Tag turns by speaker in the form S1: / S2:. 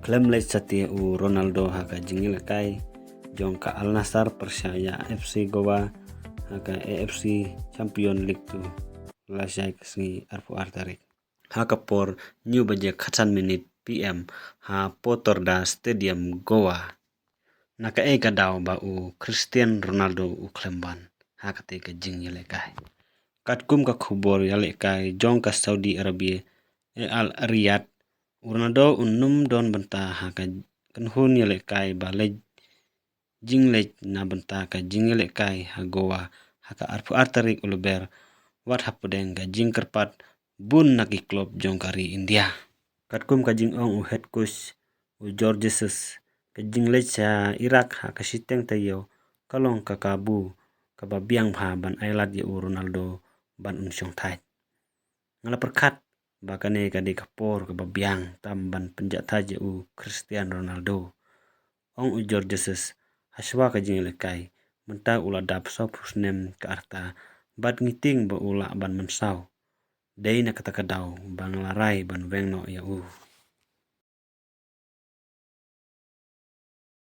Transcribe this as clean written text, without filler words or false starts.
S1: Klem lej sati u Ronaldo haka jingil kai jong ka Al Nassr Persaya FC Goa haka AFC Champion League tu lasai kasi arfu artarik haka por new baje khatsan minute PM ha Potorda Stadium Goa naka ka daw ba u Cristiano Ronaldo u klemban haka te ka jingil kai katkum ka khubor yale kai jong ka Saudi Arabia Al Riyadh Ronaldo unum don banta haka kanhun yale kai ba lej jinglej na banta ka jingile kai ha Goa haka arfu artarik uluber wat hapudeng ka jingkerpat bun naki klub jongkari India katkum ka jingong u head coach u George Jesus ka jinglej sa Iraq haka siteng tayo kalong ka kabu ka babiang bha ban ailat ye u Ronaldo ban unsyong thai ngala perkhat bakane ka de kapor ka babiang tamban penjata je u Cristiano Ronaldo ong u George Jesus haswa ka jingile kai menta ula dap so pusnem ka arta bat ngiting ba ula ban mensau dei na kata kadaw bang larai ban wengno ya u